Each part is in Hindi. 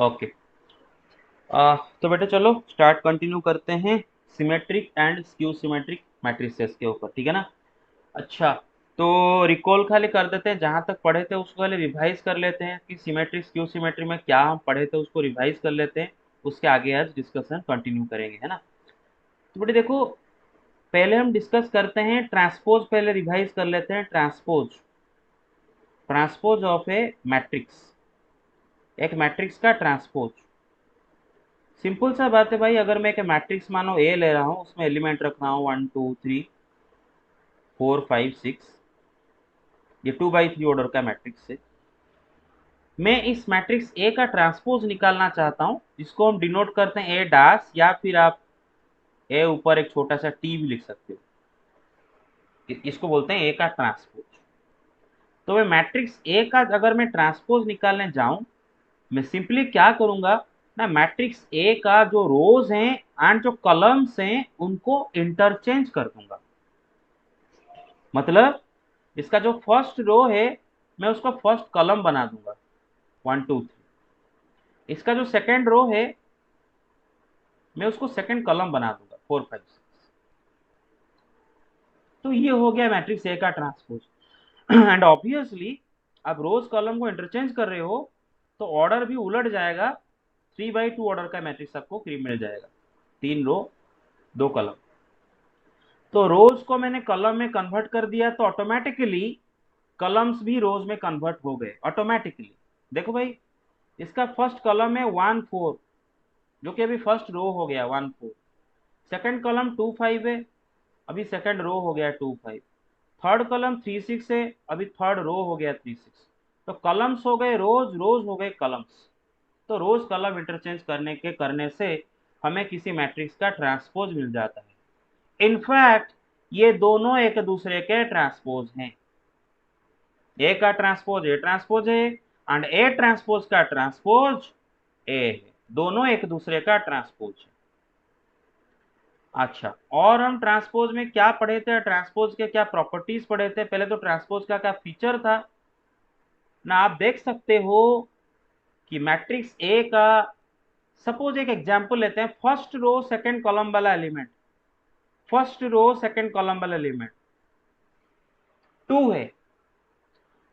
ओके। तो बेटे चलो स्टार्ट कंटिन्यू करते हैं symmetric and skew symmetric matrices के ऊपर, ठीक है ना। अच्छा, तो रिकॉल खाली कर देते हैं, जहां तक पढ़े थे उसको खाली रिवाइज कर लेते हैं कि सिमेट्रिक स्क्यू सिमेट्री में क्या हम पढ़े थे उसको रिवाइज कर लेते हैं। उसके आगे आज डिस्कशन कंटिन्यू करेंगे, है ना। तो बेटे देखो, पहले हम डिस्कस करते हैं ट्रांसपोज, पहले रिवाइज कर लेते हैं transpose. Transpose of A matrix, एक मैट्रिक्स का ट्रांसपोज। सिंपल सा बात है भाई, अगर मैं एक मैट्रिक्स मानो ए ले रहा हूँ, उसमें एलिमेंट रख रहा हूँ 1 2 3 4 5 6, ये 2 by 3 ऑर्डर का मैट्रिक्स है। मैं इस मैट्रिक्स ए का ट्रांसपोज निकालना चाहता हूँ, जिसको हम डिनोट करते हैं ए डैश, या फिर आप ए ऊपर एक छोटा सा टी भी लिख सकते हो। इसको बोलते हैं ए का ट्रांसपोज। तो मैं मैट्रिक्स ए का अगर मैं ट्रांसपोज निकालने जाऊं, मैं सिंपली क्या करूंगा ना, मैट्रिक्स ए का जो रोज हैं एंड जो कॉलम्स हैं उनको इंटरचेंज कर दूंगा। मतलब इसका जो फर्स्ट रो है, मैं उसको फर्स्ट कॉलम बना दूंगा 1 2 3। इसका जो सेकंड रो है, मैं उसको सेकंड कॉलम बना दूंगा 4 5 6। तो ये हो गया मैट्रिक्स ए का ट्रांसपोज। एंड ऑब्वियसली आप रोज कॉलम को इंटरचेंज कर रहे हो, तो ऑर्डर भी उलट जाएगा। 3 by 2 ऑर्डर का मैट्रिक्स आपको मिल जाएगा, 3 रो 2 कॉलम। तो रोज को मैंने कॉलम में कन्वर्ट कर दिया, तो ऑटोमेटिकली कॉलम्स भी रोज में कन्वर्ट हो गए ऑटोमेटिकली। देखो भाई, इसका फर्स्ट कॉलम है 1 4, जो कि अभी फर्स्ट रो हो गया 1 4। सेकंड कॉलम 2 5 है, अभी सेकंड रो हो गया 2 5। थर्ड कॉलम 3 6 है, अभी थर्ड रो हो गया 3 6। तो कॉलम्स हो गए रोज, रोज हो गए कॉलम्स। तो रोज कॉलम इंटरचेंज करने से हमें किसी मैट्रिक्स का ट्रांसपोज मिल जाता है। इनफैक्ट ये दोनों एक दूसरे के ट्रांसपोज हैं। ए का ट्रांसपोज ए ट्रांसपोज है, एंड ए ट्रांसपोज का ट्रांसपोज ए है। दोनों एक दूसरे का ट्रांसपोज है। अच्छा, और हम ट्रांसपोज में क्या पढ़े थे, ट्रांसपोज के क्या प्रॉपर्टीज पढ़े थे। पहले तो ट्रांसपोज का क्या फीचर था ना, आप देख सकते हो कि मैट्रिक्स ए का सपोज एक एग्जांपल लेते हैं, फर्स्ट रो सेकंड कॉलम वाला element, first row second column वाला एलिमेंट 2 है,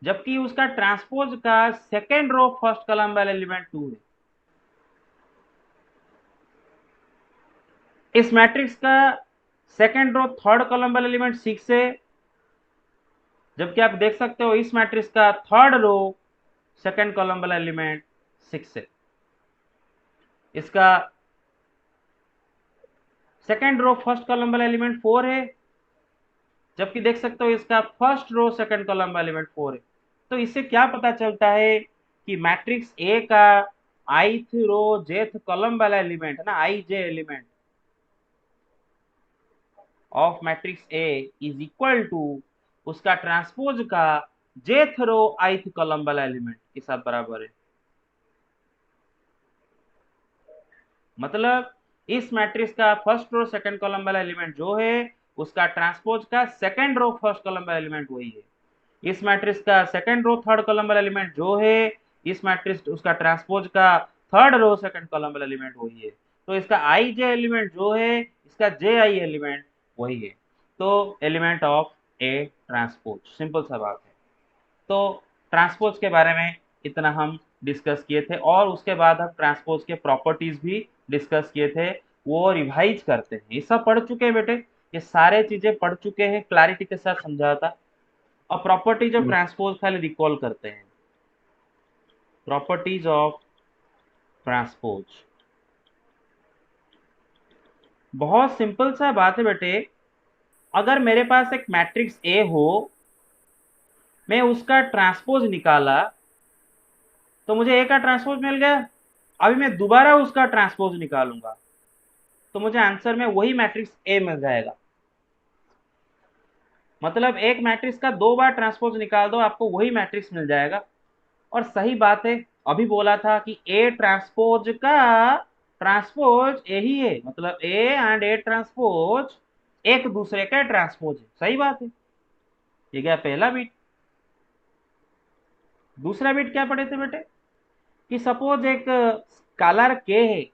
जबकि उसका ट्रांसपोज का सेकंड रो फर्स्ट कॉलम वाला एलिमेंट 2 है। इस मैट्रिक्स का सेकंड रो थर्ड कॉलम वाला एलिमेंट 6 है, जबकि आप देख सकते हो इस मैट्रिक्स का थर्ड रो सेकंड कॉलम वाला एलिमेंट 6 है। इसका सेकंड रो फर्स्ट कॉलम वाला एलिमेंट 4 है, जबकि देख सकते हो इसका फर्स्ट रो सेकंड कॉलम वाला एलिमेंट 4 है। तो इससे क्या पता चलता है कि मैट्रिक्स ए का ith रो jth कॉलम वाला एलिमेंट है ना, I J element of matrix A is equal to उसका ट्रांसपोज का jth रो ith कॉलम वाला एलिमेंट के साथ बराबर है। मतलब इस मैट्रिक्स का फर्स्ट रो सेकंड कॉलम वाला एलिमेंट जो है, उसका ट्रांसपोज का सेकंड रो फर्स्ट कॉलम वाला एलिमेंट वही है। इस मैट्रिक्स का सेकंड रो थर्ड कॉलम वाला एलिमेंट जो है, इस मैट्रिक्स उसका ट्रांसपोज का थर्ड रो सेकंड कॉलम वाला एलिमेंट वही है। तो इसका आई जे एलिमेंट जो है, इसका जे आई एलिमेंट वही है। तो element of A transpose, simple सा बात है। तो ट्रांसपोज के बारे में इतना हम डिस्कस किए थे, और उसके बाद हम ट्रांसपोज के प्रॉपर्टीज भी डिस्कस किए थे। वो रिवाइज करते हैं, ये सब पढ़ चुके हैं बेटे, ये सारे चीजें पढ़ चुके हैं, क्लैरिटी के साथ समझा था। और प्रॉपर्टीज ऑफ ट्रांसपोज खाली रिकॉल करते हैं। प्रॉपर्टीज ऑफ ट्रांसपोज बहुत सिंपल सा बात है बेटे। अगर मेरे पास एक मैट्रिक्स ए हो, मैं उसका ट्रांसपोज निकाला, तो मुझे ए का ट्रांसपोज मिल गया। अभी मैं दोबारा उसका ट्रांसपोज निकालूंगा, तो मुझे आंसर में वही मैट्रिक्स ए मिल जाएगा। मतलब एक मैट्रिक्स का 2 बार ट्रांसपोज निकाल दो, आपको वही मैट्रिक्स मिल जाएगा। और सही बात है, अभी बोला था कि ए ट्रांसपोज का ट्रांसपोज यही है, मतलब ए एंड ए ट्रांसपोज एक दूसरे का ट्रांसपोज है। सही बात है। ये गया पहला बिट। दूसरा बिट क्या पढ़े थे बेटे, कि सपोज एक स्कालर के है,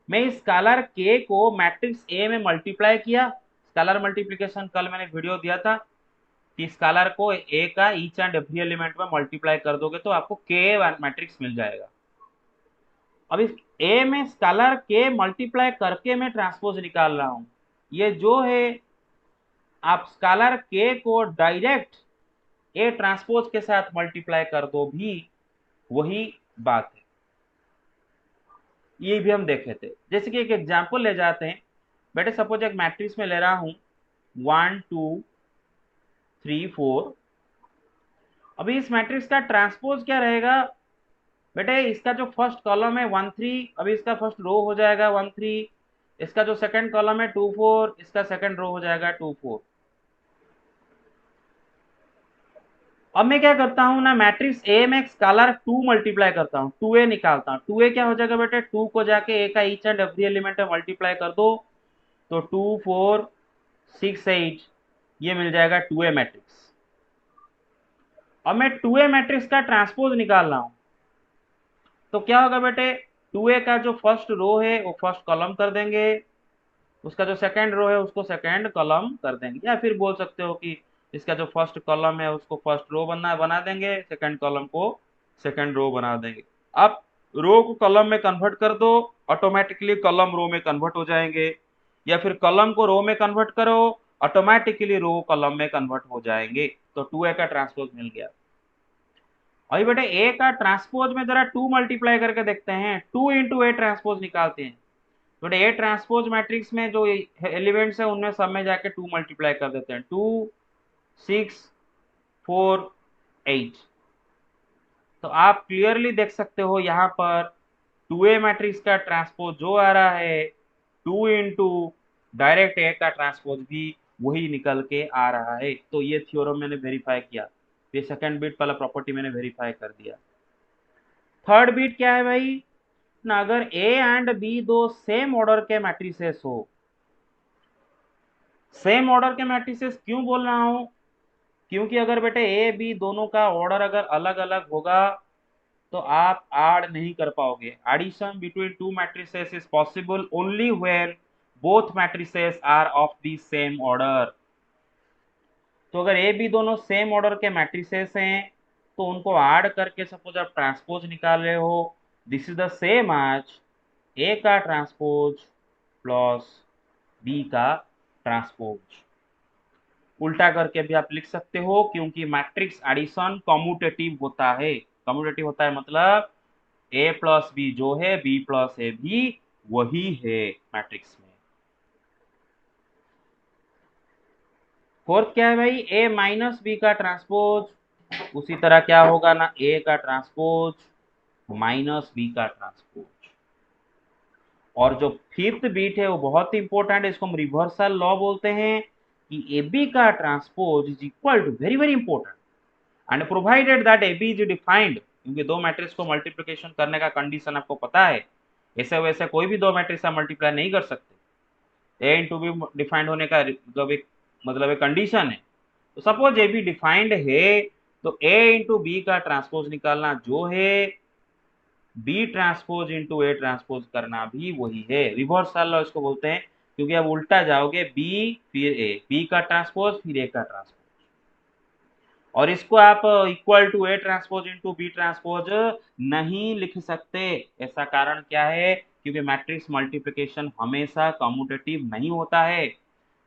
मैं इस स्कालर के को मैट्रिक्स ए में मल्टीप्लाई किया, स्कालर मल्टीप्लिकेशन कल मैंने वीडियो दिया था कि स्कालर को ए का ईच एंड एवरी एलिमेंट में मल्टीप्लाई कर दोगे तो आपको के मैट्रिक्स मिल जाएगा। अब इस ए में स्कालर के मल्टीप्लाई करके मैं ट्रांसपोज निकाल रहा हूं, ये जो है आप स्कालर के को डायरेक्ट ए ट्रांसपोज के साथ मल्टीप्लाई कर दो भी वही बात है। ये भी हम देखे थे। जैसे कि एक एग्जांपल ले जाते हैं, बेटे सपोज एक मैट्रिक्स में ले रहा हूं 1 2 3 4। अभी इस मैट्रिक्स का ट्रांसपोज क्या रहेगा बेटे, इसका जो फर्स्ट कॉलम है 1 3, अभी इसका फर्स्ट रो हो जाएगा 1 3, इसका जो सेकंड कॉलम है 2 4, इसका सेकंड रो हो जाएगा 2 4। अब मैं क्या करता हूं ना, मैट्रिक्स ए में स्कालर 2 मल्टीप्लाई करता हूं, 2a निकालता हूं। 2a क्या हो जाएगा बेटे, 2 को जाके ए का ईच एंड एवरी एलिमेंट में मल्टीप्लाई कर दो तो 2 4 6 8, ये मिल जाएगा 2a मैट्रिक्स। अब मैं 2a मैट्रिक्स का ट्रांसपोज निकाल रहा हूं तो क्या होगा बेटे, 2a का जो फर्स्ट रो है वो फर्स्ट कॉलम कर देंगे, उसका जो सेकंड रो है उसको सेकंड कॉलम कर देंगे, या फिर बोल सकते हो कि इसका जो फर्स्ट कॉलम है उसको फर्स्ट रो बना देंगे, सेकंड कॉलम को सेकंड रो बना देंगे। अब रो को कॉलम में कन्वर्ट कर दो, ऑटोमेटिकली कॉलम रो में कन्वर्ट हो जाएंगे, या फिर कॉलम को रो में कन्वर्ट करो, ऑटोमेटिकली रो कॉलम में कन्वर्ट हो जाएंगे। तो 2a का ट्रांसपोज मिल गया। अभी बेटे ए का ट्रांसपोज में जरा 2 मल्टीप्लाई करके देखते हैं, 2 इंटू ए ट्रांसपोज निकालते हैं। तो ए ट्रांसपोज मैट्रिक्स में जो एलिमेंट्स है उनमें सब में जाके 2 मल्टीप्लाई कर देते हैं, 2 6 4 8। तो आप क्लियरली देख सकते हो यहाँ पर 2a मैट्रिक्स का ट्रांसपोज जो आ रहा है 2 इंटू डायरेक्ट ए का ट्रांसपोज भी वही निकल के आ रहा है। तो ये थ्योरम मैंने वेरीफाई किया, ये सेकंड बिट वाला प्रॉपर्टी मैंने वेरीफाई कर दिया। थर्ड बिट क्या है भाई ना, अगर ए एंड बी दो सेम ऑर्डर के मैट्रिसेस हो, सेम ऑर्डर के मैट्रिसेस क्यों बोल रहा हूं, क्योंकि अगर बेटे ए बी दोनों का ऑर्डर अगर अलग अलग होगा तो आप ऐड नहीं कर पाओगे। Addition between two matrices is possible only when both matrices are of the same order. तो अगर ए बी दोनों सेम ऑर्डर के मैट्रिसेस हैं तो उनको ऐड करके सपोज आप ट्रांसपोज निकाल रहे हो, this is the same as A का ट्रांसपोज प्लस बी का ट्रांसपोज। उल्टा करके भी आप लिख सकते हो क्योंकि मैट्रिक्स एडिशन कम्यूटेटिव होता है। कम्यूटेटिव होता है मतलब ए प्लस बी जो है बी प्लस ए भी वही है मैट्रिक्स में। फोर्थ क्या है भाई, ए माइनस बी का ट्रांसपोज, उसी तरह क्या होगा ना, ए का ट्रांसपोज माइनस बी का ट्रांसपोज। और जो फिफ्थ बीट है वो बहुत ही इंपॉर्टेंट है, इसको हम रिवर्सल लॉ बोलते हैं कि ए बी का transpose is equal to, very very important, and provided that A B is defined, क्योंकि दो मैट्रिक्स को मल्टीप्लिकेशन करने का कंडीशन आपको पता है, ऐसे वैसे कोई भी दो मैट्रिक्स आप मल्टीप्लाई नहीं कर सकते, ए इंटू बी डिफाइंड होने का मतलब एक कंडीशन है। तो सपोज ए बी डिफाइंड है तो ए इंटू बी का ट्रांसपोज निकालना जो है B transpose into A transpose करना भी वही है। रिवर्सल लॉ इसको बोलते हैं, क्योंकि अब उल्टा जाओगे बी फिर ए, बी का ट्रांसपोज फिर ए का ट्रांसपोज, और इसको आप equal to A transpose into B transpose नहीं लिख सकते। ऐसा कारण क्या है, क्योंकि मैट्रिक्स मल्टीप्लिकेशन हमेशा कम्यूटेटिव नहीं होता है।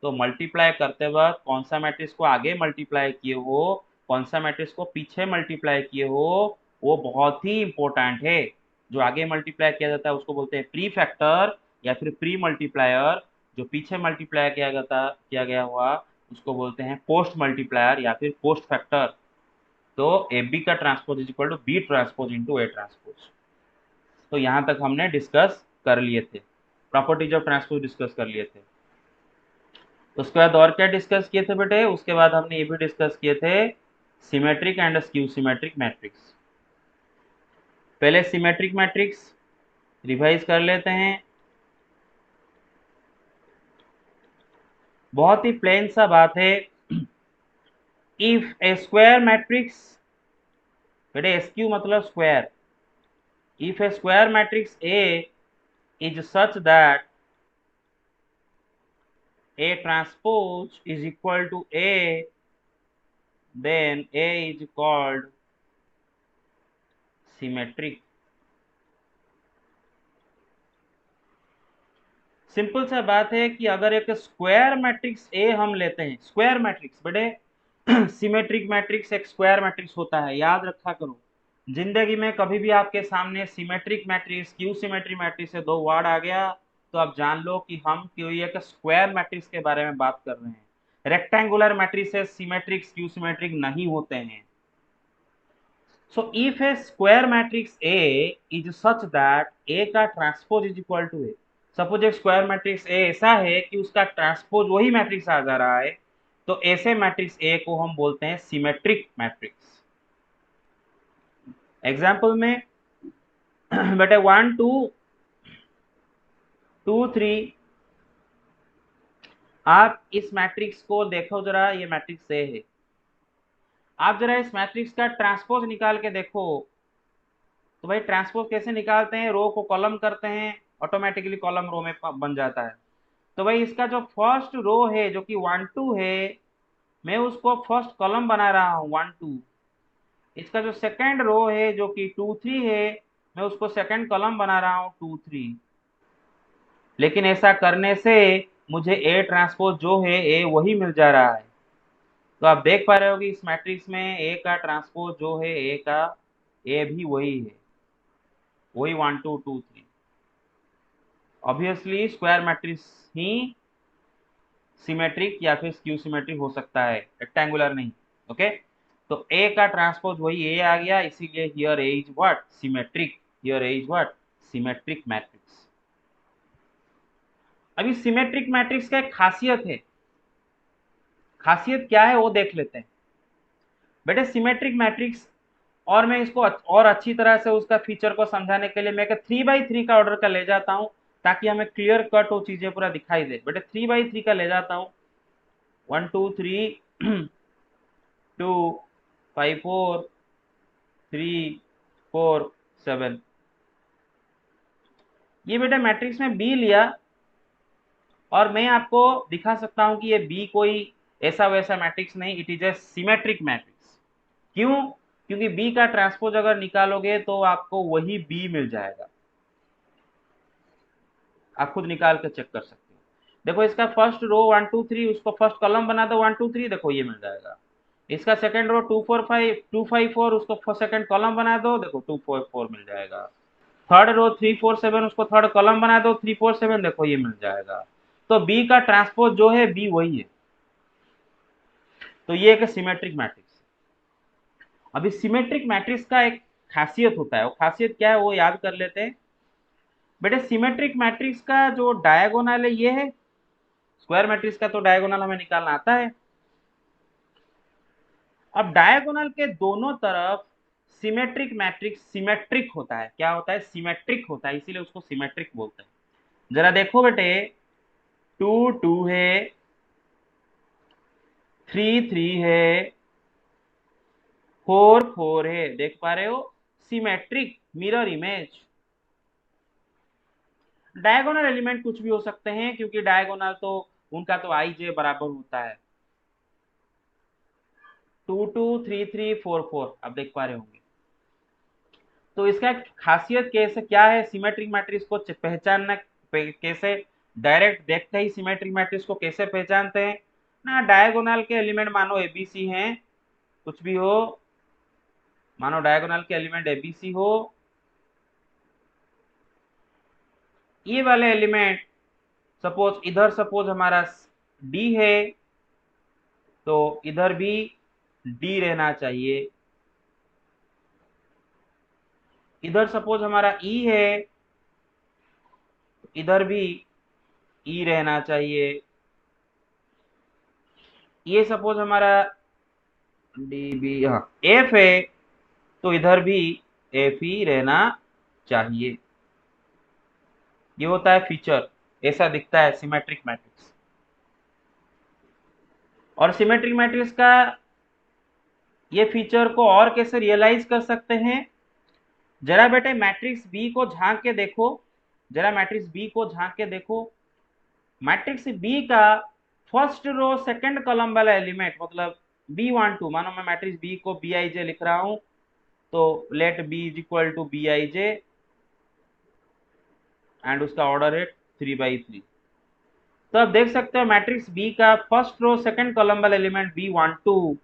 तो मल्टीप्लाई करते वक्त कौन सा मैट्रिक्स को आगे मल्टीप्लाई किए हो, कौन सा मैट्रिक्स को पीछे मल्टीप्लाई किए हो, वो बहुत ही इंपॉर्टेंट है। जो आगे मल्टीप्लाई किया जाता है उसको बोलते हैं प्री फैक्टर या फिर प्री मल्टीप्लायर, जो पीछे मल्टीप्लाई किया गया हुआ उसको बोलते हैं पोस्ट मल्टीप्लायर या फिर पोस्ट फैक्टर। तो ए बी का transpose is equal to B transpose into A transpose. तो यहां तक हमने डिस्कस कर लिए थे, प्रॉपर्टीज ऑफ ट्रांसपोज डिस्कस कर लिए थे। उसके बाद और क्या डिस्कस किए थे बेटे, उसके बाद हमने ये भी डिस्कस किए थे symmetric and skew symmetric matrix. पहले सिमेट्रिक मैट्रिक्स रिवाइज कर लेते हैं। बहुत ही प्लेन सा बात है, इफ ए स्क्वायर मैट्रिक्स, बेटे एसक्यू मतलब square, If a square matrix A is such that A transpose is equal to A, then A is called symmetric. Simple सा बात है कि अगर एक स्क्वायर मैट्रिक्स ए हम लेते हैं, स्क्वायर मैट्रिक्स बेटे सिमेट्रिक मैट्रिक्स एक स्क्वायर मैट्रिक्स होता है, याद रखा करो। जिंदगी में कभी भी आपके सामने symmetric matrix, Q symmetric matrix से दो वर्ड आ गया तो आप जान लो कि हम कोई एक स्क्वायर मैट्रिक्स के बारे में बात कर रहे हैं। Rectangular matrices symmetric skew symmetric नहीं होते हैं। So if a square matrix A is such that A का transpose is equal to A, suppose एक स्क्वायर मैट्रिक्स ए ऐसा है कि उसका ट्रांसपोज वही मैट्रिक्स आ जा रहा है, तो ऐसे मैट्रिक्स ए को हम बोलते हैं सिमेट्रिक मैट्रिक्स। एग्जाम्पल में बेटे 1 2 2 3, आप इस मैट्रिक्स को देखो जरा, ये मैट्रिक्स ए है। आप जरा इस मैट्रिक्स का ट्रांसपोज निकाल के देखो, तो भाई ट्रांसपोज कैसे निकालते हैं, रो को कॉलम करते हैं, ऑटोमेटिकली कॉलम रो में बन जाता है। तो भाई इसका जो फर्स्ट रो है जो कि 1 2 है, मैं उसको फर्स्ट कॉलम बना रहा हूँ 1 2। इसका जो सेकंड रो है जो कि 2 3 है, मैं उसको सेकंड कॉलम बना रहा हूँ 2 3। लेकिन ऐसा करने से मुझे ए ट्रांसपोज जो है ए वही मिल जा रहा है। तो आप देख पा रहे हो कि इस मैट्रिक्स में ए का ट्रांसपोज जो है ए का ए भी वही है, वही 1 2 2 3। ऑब्वियसली स्क्वायर मैट्रिक्स ही सिमेट्रिक या फिर स्क्यू सिमेट्रिक हो सकता है, रेक्टेंगुलर नहीं। ओके, तो ए का ट्रांसपोज वही ए आ गया, इसीलिए here A is what, symmetric. Here A is what, symmetric matrix. अभी सिमेट्रिक मैट्रिक्स का एक खासियत है, खासियत क्या है वो देख लेते हैं। बेटे सिमेट्रिक मैट्रिक्स, और मैं इसको और अच्छी तरह से उसका फीचर को समझाने के लिए मैं 3x3 का ऑर्डर का ले जाता हूं, ताकि हमें क्लियर कट वो चीजें पूरा दिखाई दे। बेटे 3x3 का ले जाता हूं, 1 2 3 2 5 4 3 4 7। ये बेटा मैट्रिक्स में बी लिया, और मैं आपको दिखा सकता हूं कि ये बी कोई ऐसा वैसा मैट्रिक्स नहीं, it is a symmetric matrix. क्यों? क्योंकि बी का ट्रांसपोज अगर निकालोगे तो आपको वही बी मिल जाएगा, आप खुद निकाल कर चेक कर सकते हो। देखो इसका फर्स्ट रो 1 2 3, उसको फर्स्ट कॉलम बना दो 1 2 3, देखो ये मिल जाएगा। इसका सेकंड रो 2 4 5 2 5 4, उसको सेकंड कॉलम बना दो, देखो 2 4 4 मिल जाएगा। थर्ड रो 3 4 7, उसको थर्ड कॉलम बना दो 3 4 7, देखो ये मिल जाएगा। तो बी का ट्रांसपोज जो है बी वही है, तो ये एक सिमेट्रिक मैट्रिक्स। अभी सिमेट्रिक मैट्रिक्स का एक खासियत होता है, वो खासियत क्या है वो याद कर लेते हैं। बेटे सिमेट्रिक मैट्रिक्स का जो डायगोनल है ये है, स्क्वायर मैट्रिक्स का तो डायगोनल हमें निकालना आता है। अब डायगोनल के दोनों तरफ सिमेट्रिक मैट्रिक्स सिमेट्रिक होता है। क्या होता है? सिमेट्रिक होता है, इसीलिए उसको सिमेट्रिक बोलते हैं। जरा देखो बेटे, 2 2 है, 3 3 है, 4 4 है, देख पा रहे हो, symmetric mirror image. Diagonal element कुछ भी हो सकते हैं, क्योंकि डायगोनल तो उनका तो आई जे बराबर होता है। 2 2 3 3 4 4 आप देख पा रहे होंगे। तो इसका खासियत कैसे क्या है, सिमेट्रिक मैट्रिक्स को पहचानना कैसे, डायरेक्ट देखते ही सिमेट्रिक मैट्रिक्स को कैसे पहचानते हैं ना। डायगोनल के एलिमेंट मानो एबीसी हैं, कुछ भी हो, मानो डायगोनल के एलिमेंट एबीसी हो, ये वाले एलिमेंट सपोज इधर सपोज हमारा डी है, तो इधर भी डी रहना चाहिए। इधर सपोज हमारा ई है, इधर भी ई रहना चाहिए। ये सपोज हमारा डी बी, हाँ एफ है, तो इधर भी एफ ही रहना चाहिए। ये होता है फीचर, ऐसा दिखता है सिमेट्रिक मैट्रिक्स। और सिमेट्रिक मैट्रिक्स का ये फीचर को और कैसे रियलाइज कर सकते हैं, जरा बेटे मैट्रिक्स बी को झांक के देखो, जरा मैट्रिक्स बी को झांक के देखो। मैट्रिक्स बी का फर्स्ट रो सेकंड कॉलम वाला एलिमेंट मतलब B12, मानो मैं मैट्रिक्स बी को Bij लिख रहा हूं, तो let B is equal to Bij and उसका ऑर्डर है 3/3। तो आप देख सकते हो मैट्रिक्स बी का फर्स्ट रो सेकंड कॉलम वाला एलिमेंट B12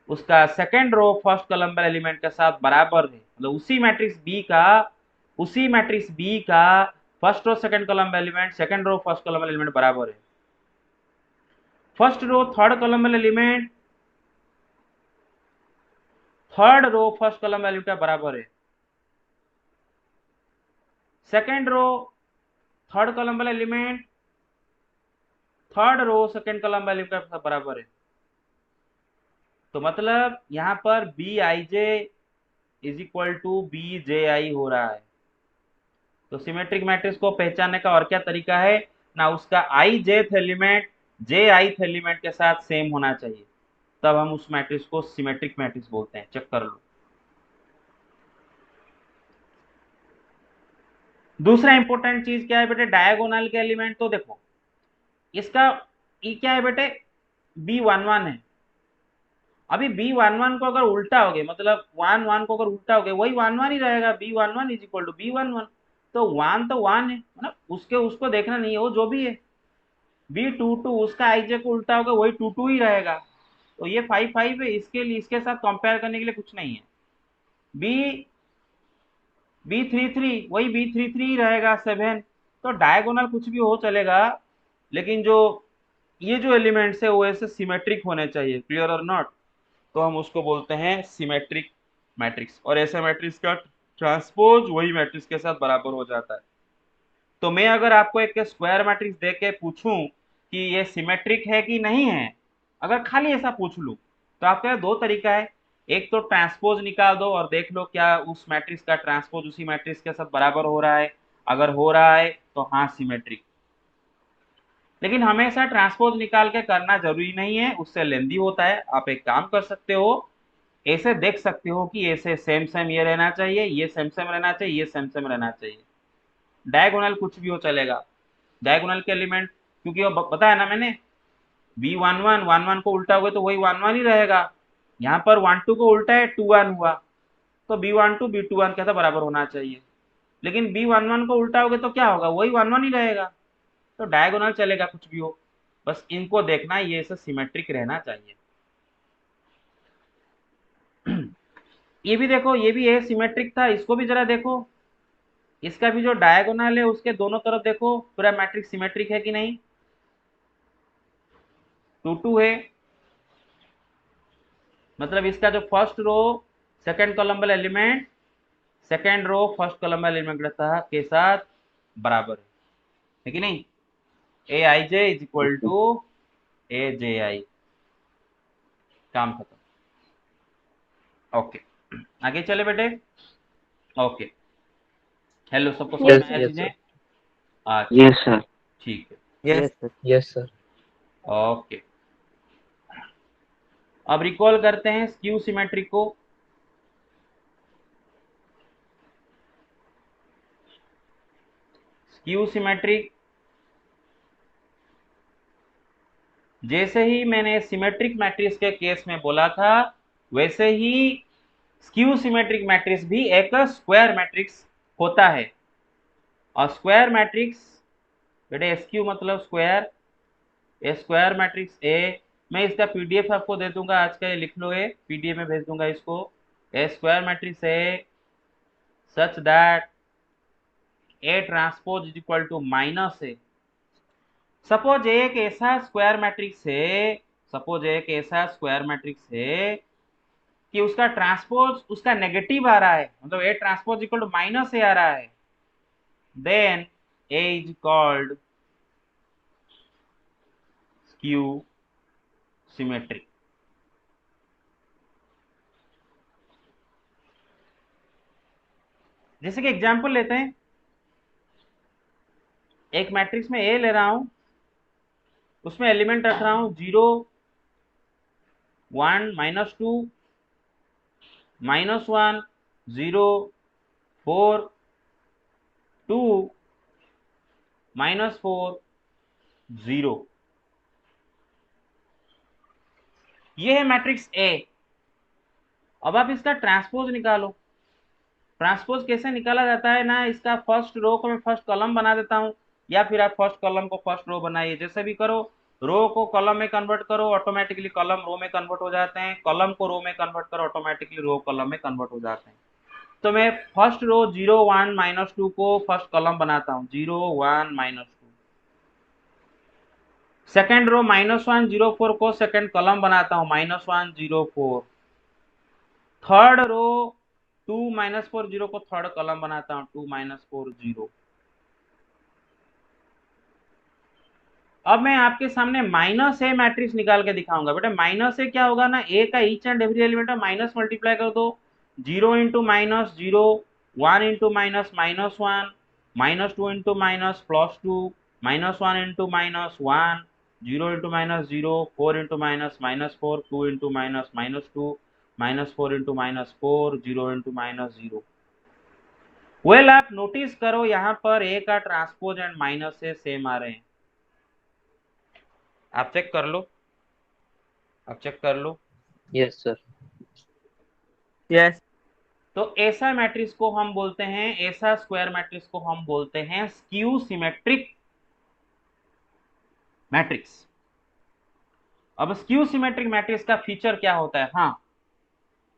उसका सेकंड रो फर्स्ट कॉलम वाले एलिमेंट के साथ बराबर है, मतलब उसी मैट्रिक्स बी का फर्स्ट रो सेकंड कॉलम वाला element second row first column वाला एलिमेंट बराबर है। फर्स्ट रो थर्ड कॉलम वाला element third row first column वाले एलिमेंट का बराबर है। सेकंड रो थर्ड कॉलम वाला element third row second column वाले एलिमेंट का बराबर है। तो मतलब यहाँ पर Bij is equal to Bji हो रहा है। तो सिमेट्रिक मैट्रिक्स को पहचानने का और क्या तरीका है ना, उसका ijth एलिमेंट jith एलिमेंट के साथ सेम होना चाहिए, तब हम उस मैट्रिक्स को सिमेट्रिक मैट्रिक्स बोलते हैं। चेक कर लो। दूसरा इंपॉर्टेंट चीज क्या है बेटे, डायगोनल के एलिमेंट। तो देखो इसका ये क्या है बेटे, B11 है। अभी B11 को अगर उल्टा हो गए, मतलब 1 1 को अगर उल्टा हो गए, वही 1 1 ही रहेगा। B11 is equal to B11। तो 1 तो 1 है, मतलब उसके उसको देखना नहीं है, वो जो भी है। B22 उसका आईजे को उल्टा होगा, वही 22 ही रहेगा। तो ये 5 5 है, इसके लिए इसके साथ कंपेयर करने के लिए कुछ नहीं है। बी B33 वही B33 ही रहेगा 7। तो डायगोनल कुछ भी हो चलेगा, लेकिन जो ये जो एलिमेंट्स है वो ऐसे सिमेट्रिक होने चाहिए। क्लियर और नॉट? तो हम उसको बोलते हैं सिमेट्रिक मैट्रिक्स, और ऐसे मैट्रिक्स का ट्रांसपोज वही मैट्रिक्स के साथ बराबर हो जाता है। तो मैं अगर आपको एक स्क्वायर मैट्रिक्स दे के पूछूं कि ये सिमेट्रिक है कि नहीं है, अगर खाली ऐसा पूछ लूं, तो आपके पास दो तरीका है। एक तो ट्रांसपोज निकाल दो और देख लो क्या उस मैट्रिक्स का ट्रांसपोज उसी मैट्रिक्स के साथ बराबर हो रहा है। अगर हो रहा है तो हाँ सिमेट्रिक। लेकिन हमेशा ट्रांसपोज निकाल के करना जरूरी नहीं है, उससे लेंदी होता है। आप एक काम कर सकते हो, ऐसे देख सकते हो कि ऐसे सेम सेम ये रहना चाहिए, ये सेम सेम रहना चाहिए, ये सेम सेम रहना चाहिए। डायगोनल कुछ भी हो चलेगा। डायगोनल के एलिमेंट, क्योंकि वो बताया ना मैंने, B11 को उल्टा हुआ तो वही 1 1 ही रहेगा। यहाँ पर 1 2 को उल्टा है 2 1 हुआ, तो B12 B21 के साथ बराबर होना चाहिए। लेकिन B11 को उल्टा हो गया तो क्या होगा, वही 1 1 ही रहेगा। तो डायगोनल चलेगा कुछ भी हो, बस इनको देखना ये सब सिमेट्रिक रहना चाहिए। ये भी देखो, ये भी ए सिमेट्रिक था, इसको भी जरा देखो। इसका भी जो डायगोनल है उसके दोनों तरफ देखो पूरा मैट्रिक्स सिमेट्रिक है कि नहीं। 2 2 है, मतलब इसका जो फर्स्ट रो सेकंड कॉलम वाला element second row first column वाले एलिमेंट के साथ बराबर है कि नहीं। A I J is equal to A J I, काम खत्म। ओके, आगे चले बेटे। ओके, हेलो, सबको समझ Yes, में आया yes, चीजें? sir. अच्छा, Yes, sir. ठीक है। Yes, sir. Yes, sir. Okay, अब रिकॉल करते हैं स्क्यू सिमेट्री को। स्क्यू सिमेट्रिक, जैसे ही मैंने सिमेट्रिक मैट्रिक्स के केस में बोला था, वैसे ही स्क्यू सिमेट्रिक मैट्रिक्स भी एक स्क्वायर मैट्रिक्स होता है। और स्क्वायर मैट्रिक्स बेटे, एसक्यू मतलब स्क्वायर, ए स्क्वायर मैट्रिक्स ए। मैं इसका पीडीएफ आपको दे दूंगा, आज का ये लिख लो, है पीडीएफ में भेज दूंगा इसको। A square matrix A such that A transpose is equal to minus A. Suppose एक ऐसा स्क्वायर मैट्रिक्स है, सपोज एक ऐसा स्क्वायर मैट्रिक्स है कि उसका ट्रांसपोज उसका नेगेटिव आ रहा है, मतलब A transpose equal to minus A आ रहा है, then A is called skew symmetric. जैसे कि एग्जांपल लेते हैं, एक मैट्रिक्स में ए ले रहा हूं, उसमें एलिमेंट रख रहा हूं 0 1 -2 -1 0 4 2 -4 0। ये है मैट्रिक्स ए। अब आप इसका ट्रांसपोज निकालो। ट्रांसपोज कैसे निकाला जाता है ना, इसका फर्स्ट रो को मैं फर्स्ट कॉलम बना देता हूं, या फिर आप फर्स्ट कॉलम को फर्स्ट रो बनाइए, जैसे भी करो। रो को कॉलम में कन्वर्ट करो, ऑटोमेटिकली कॉलम रो में कन्वर्ट हो जाते हैं। कॉलम को रो में कन्वर्ट करो, ऑटोमेटिकली रो कॉलम में कन्वर्ट हो जाते हैं। तो मैं फर्स्ट रो 0 1 -2 को फर्स्ट कॉलम बनाता हूँ, 0 1 -2। सेकेंड रो -1 0 4 को सेकेंड कॉलम बनाता हूँ, -1 0 4। थर्ड रो 2 -4 0 को थर्ड कॉलम बनाता हूँ, 2 -4 0। अब मैं आपके सामने माइनस ए मैट्रिक्स निकाल के दिखाऊंगा। बेटा माइनस ए क्या होगा ना, ए का each and every element minus multiply कर दो। 0 into -0, 1 into -1, -2 into +2, -1 into -1, 0 into -0, 4 into -4, 2 into -2, -4 into -4, 0 into -0। Well आप नोटिस करो यहाँ पर ए का transpose and minus A same आ रहे हैं। आप चेक कर लो, आप चेक कर लो। Yes sir. यस। तो ऐसा मैट्रिक्स को हम बोलते हैं, ऐसा स्क्वायर मैट्रिक्स को हम बोलते हैं स्क्यू सिमेट्रिक मैट्रिक्स। अब स्क्यू सिमेट्रिक मैट्रिक्स का फीचर क्या होता है? हाँ,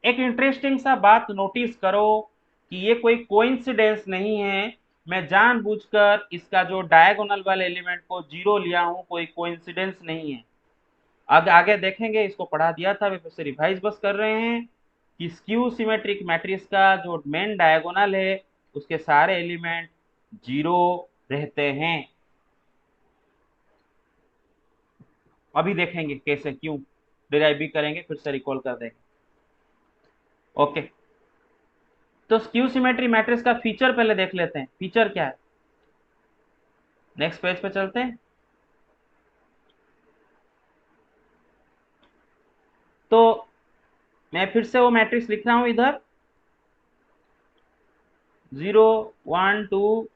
एक इंटरेस्टिंग सा बात नोटिस करो कि ये कोई कोइंसिडेंस नहीं है। मैं जानबूझकर इसका जो डायगोनल वाले एलिमेंट को 0 लिया हूं, कोई कोइंसिडेंस नहीं है। आगे आगे देखेंगे, इसको पढ़ा दिया था, वे फिर से रिवाइज बस कर रहे हैं कि स्क्यू सिमेट्रिक मैट्रिक्स का जो मेन डायगोनल है उसके सारे एलिमेंट 0 रहते हैं। अभी देखेंगे कैसे, क्यों डिराइव भी करेंगे, फिर से रिकॉल कर देंगे। ओके, तो स्क्यू सिमेट्री मैट्रिक्स का फीचर पहले देख लेते हैं। फीचर क्या है? नेक्स्ट पेज पे चलते हैं। तो मैं फिर से वो मैट्रिक्स लिख रहा हूं इधर, 0 1 2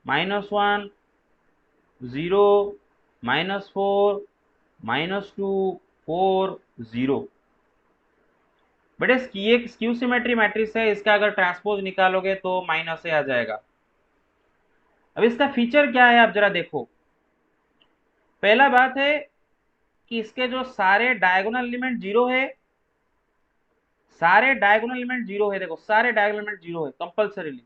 -1 0 -4 -2 4 0। बेटे ये स्क्यू सिमेट्री मैट्रिक्स है, इसका अगर ट्रांसपोज निकालोगे तो माइनस से आ जाएगा। अब इसका फीचर क्या है आप जरा देखो। पहला बात है कि इसके जो सारे डायगोनल एलिमेंट 0 है, सारे डायगोनल एलिमेंट 0 है। देखो सारे डायगोनल एलिमेंट 0 है कंपल्सरीली।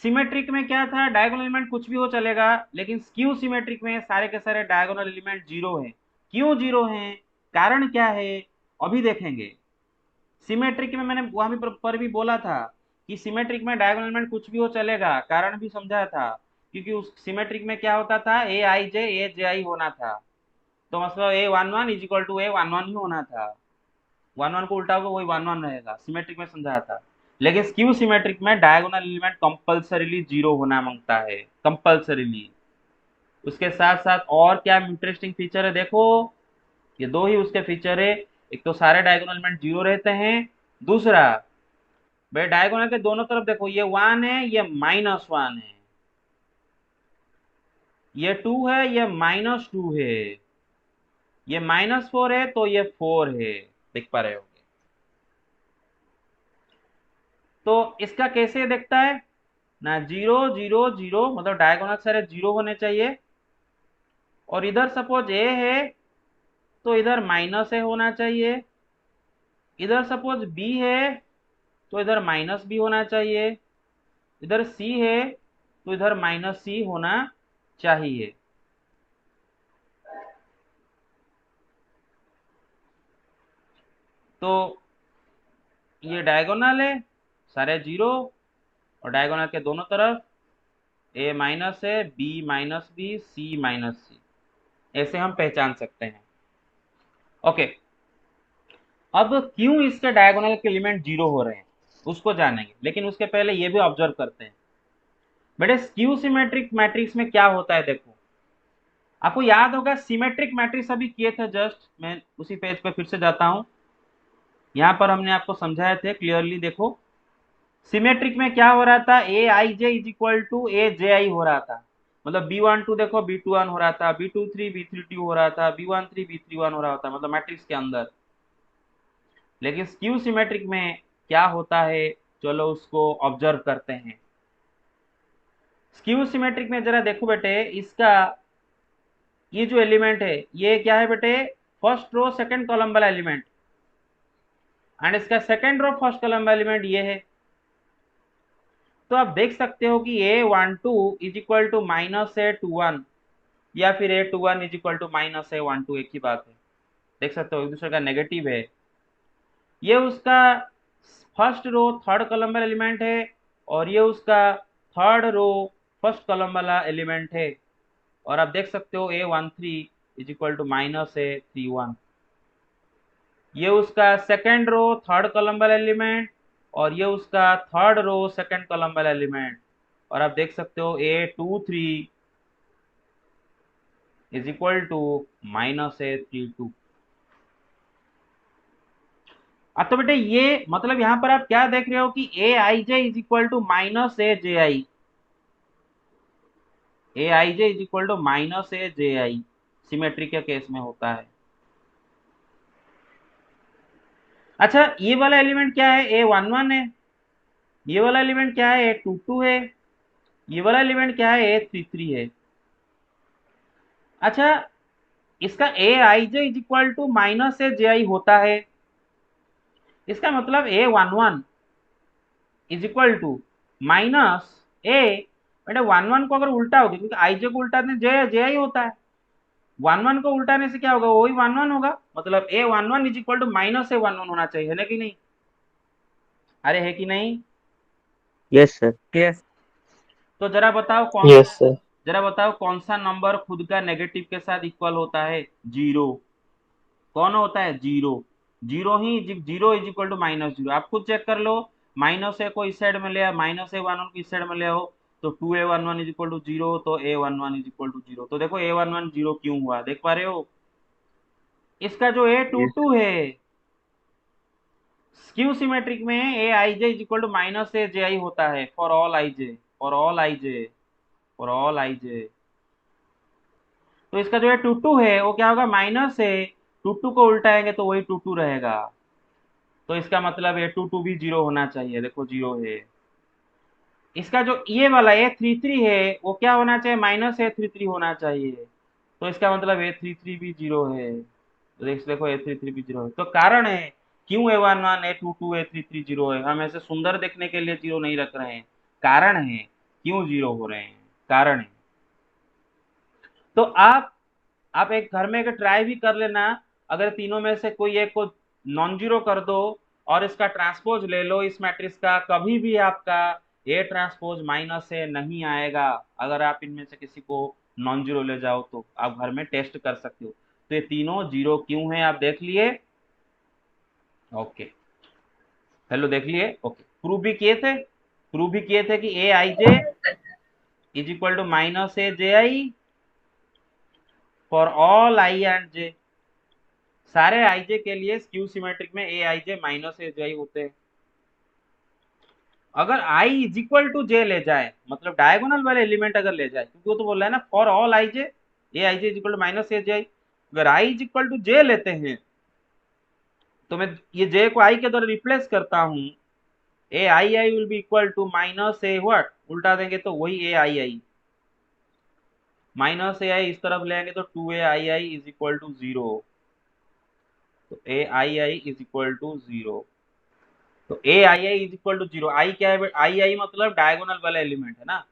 सिमेट्रिक में क्या था, डायगोनल एलिमेंट कुछ भी हो चलेगा, लेकिन स्क्यू सिमेट्रिक में सारे के सारे डायगोनल एलिमेंट 0 है। क्यों 0 है, कारण क्या है, अभी देखेंगे। सिमेट्रिक में मैंने वहां पर भी बोला था कि सिमेट्रिक में डायगोनल एलिमेंट कुछ भी हो चलेगा, कारण भी समझाया था। क्योंकि उस सिमेट्रिक में क्या होता था, ए आई जे ए जे आई होना था। तो मतलब A11 is equal to A11 ही होना था। 1 1 को उल्टा होगा वही 1 1 रहेगा, सिमेट्रिक में समझाया था। लेकिन स्क्यू सिमेट्रिक में डायगोनल एलिमेंट कंपल्सरीली 0 होना मांगता है, कंपल्सरीली। उसके साथ साथ और क्या इंटरेस्टिंग फीचर है देखो, ये दो ही उसके फीचर है। एक तो सारे डायगोनल एलिमेंट 0 रहते हैं, दूसरा भाई डायगोनल के दोनों तरफ देखो, ये 1 है, ये -1 है, ये 2 है, ये -2 है, ये -4 है, तो ये 4 है। देख पा रहे हो? तो इसका कैसे देखता है ना, 0 0 0, मतलब डायगोनल सारे 0 होने चाहिए। और इधर सपोज ए है तो इधर -a होना चाहिए। इधर सपोज बी है तो इधर -b होना चाहिए। इधर सी है तो इधर -c होना चाहिए। तो ये डायगोनल है, सारे 0, और डायगोनल के दोनों तरफ a माइनस है, b -b, c -c, ऐसे हम पहचान सकते हैं। ओके, अब क्यों इसके डायगोनल के एलिमेंट 0 हो रहे हैं उसको जानेंगे, लेकिन उसके पहले ये भी ऑब्जर्व करते हैं। बेटे स्क्यू सिमेट्रिक मैट्रिक्स में क्या होता है देखो, आपको याद होगा सिमेट्रिक मैट्रिक्स अभी किए थे जस्ट, मैं उसी पेज पे फिर से जाता हूं। यहां पर हमने आपको समझाए थे क्लियरली, देखो सिमेट्रिक में क्या हो रहा था, ए I J is equal to A J आई हो रहा था, मतलब B12 देखो B21 हो रहा था, B23 B32 हो रहा था, B13 B31 हो रहा था, मतलब मैट्रिक्स के अंदर। लेकिन स्क्यू सिमेट्रिक में क्या होता है, चलो उसको ऑब्जर्व करते हैं। स्क्यू सिमेट्रिक में जरा देखो बेटे, इसका ये जो एलिमेंट है ये क्या है बेटे, फर्स्ट रो सेकंड कॉलम वाला एलिमेंट, एंड इसका सेकंड रो फर्स्ट कॉलम वाला एलिमेंट ये है। तो आप देख सकते हो कि A12 is equal to -A21 या फिर A21 is equal to -A12, एक ही बात है। देख सकते हो एक दूसरे का नेगेटिव है। ये उसका फर्स्ट रो थर्ड कॉलम वाला एलिमेंट है और ये उसका थर्ड रो फर्स्ट कॉलम वाला एलिमेंट है। और आप देख सकते हो A13 is equal to -A31, ये उसका सेकंड रो थर्ड कॉलम वाला एलिमेंट और ये उसका थर्ड रो सेकंड कॉलम वाला एलिमेंट। और आप देख सकते हो A23 is equal to -A32। अब तो बेटे ये मतलब यहाँ पर आप क्या देख रहे हो कि A I J is equal to -A J I J is equal to -A J I symmetry के केस में होता है। अच्छा ये वाला एलिमेंट क्या है, A11 है। ये वाला एलिमेंट क्या है, A22 है। ये वाला एलिमेंट क्या है, A33 है। अच्छा इसका ए I J is equal to -A जे होता है, इसका मतलब A11 is equal to -A, बेटा 11 को अगर उल्टा होगा, क्योंकि आई जे को उल्टाने जे जे आई होता है, 11 को उल्टाने से क्या होगा, वही 11 होगा, मतलब A11 is equal to -A11 होना चाहिए, है ना कि नहीं, अरे है कि नहीं। Yes sir. यस। तो जरा बताओ कौन सा, यस सर। जरा बताओ कौन सा नंबर खुद का नेगेटिव के साथ इक्वल होता है, जीरो। कौन होता है, जीरो। जीरो ही, जीरो इज इक्वल टू -0, आप खुद चेक कर लो। -A को इस साइड में ले आओ, -A11 को इस साइड में ले आओ, तो 2A11 is equal to zero, तो A11 is equal to zero. तो देखो A11 जीरो क्यों हुआ, देख पा रहे हो। इसका जो A22 है स्क्यू सिमेट्रिक में, A I J is equal to -A J I होता है for all I J, for all I J, for all I J. तो इसका जो A22 है वो क्या होगा, -A, 22 को उल्टाएंगे तो वही 22 रहेगा। तो इसका मतलब A22 भी जीरो होना चाहिए, देखो जीरो है। इसका जो ये वाला A33 है वो क्या होना चाहिए, -A33 होना चाहिए। तो इसका मतलब A33 भी जीरो है। तो देखो A33 भी जीरो है। तो कारण है क्यों A11 A22 A33 जीरो है, हम ऐसे सुंदर देखने के लिए जीरो नहीं रख रहे हैं, कारण है क्यों जीरो हो रहे हैं, कारण है। तो आप एक घर में एक ट्राई भी कर लेना, अगर तीनों में से कोई एक को नॉन जीरो कर दो और इसका ट्रांसपोज ले लो इस मैट्रिक्स का, कभी भी आपका ए ट्रांसपोज माइनस से नहीं आएगा। अगर आप इनमें से किसी को नॉन जीरो ले जाओ तो आप घर में टेस्ट कर सकते हो। तो ये तीनों जीरो क्यों है आप देख लिए, ओके, हेलो देख लिए, ओके। प्रूव भी किए थे, प्रूव भी किए थे कि A I J is equal to -A J I for all I and J, सारे आई जे के लिए स्क्यू सिमेट्रिक में A I J -A J आई होते हैं। अगर i इज इक्वल टू जे ले जाए, मतलब डायगोनल वाले एलिमेंट अगर ले जाए, क्योंकि वो तो बोल रहा है ना for all I J A I J is equal to -A J I, अगर i is equal to J लेते हैं तो मैं ये j को i के द्वारा रिप्लेस करता हूं, A I I will be equal to -A what, उल्टा देंगे तो वही ए आई आई, -AI इस तरफ ले आएंगे तो 2AII इज इक्वल टू 0, तो AII इज इक्वल टू 0। तो AII इज इक्वल टू 0, आई क्या है, आई मतलब डायगोनल वाला एलिमेंट है ना,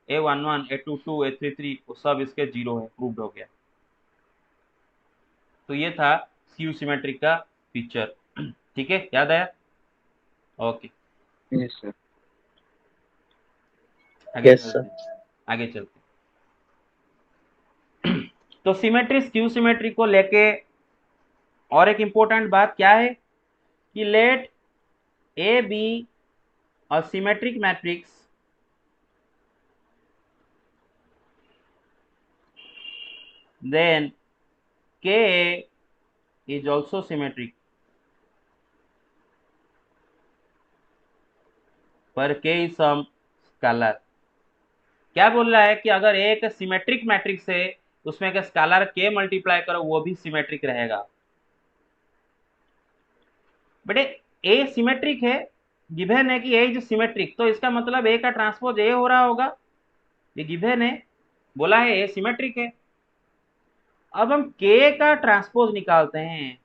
A11 A22 A33 वो सब इसके 0 है, प्रूव्ड हो गया। तो ये था स्क्यू सिमेट्रिक का फीचर, ठीक है, याद आया, ओके। Yes sir. आगे यस सर। चलते हैं, आगे चलते हैं। तो सिमेट्री स्क्यू सिमेट्री को लेके और एक इंपॉर्टेंट बात क्या है कि let A B a symmetric matrix, then Ka is also symmetric, पर k is some स्केलर। क्या बोल रहा है कि अगर एक सिमेट्रिक मैट्रिक्स है उसमें एक स्केलर k मल्टीप्लाई करो वो भी सिमेट्रिक रहेगा। बेटे ए सिमेट्रिक है, गिवन है कि ए इज सिमेट्रिक, तो इसका मतलब ए का ट्रांसपोज ए हो रहा होगा, ये गिवन है, बोला है ए सिमेट्रिक है। अब हम के का ट्रांसपोज निकालते हैं।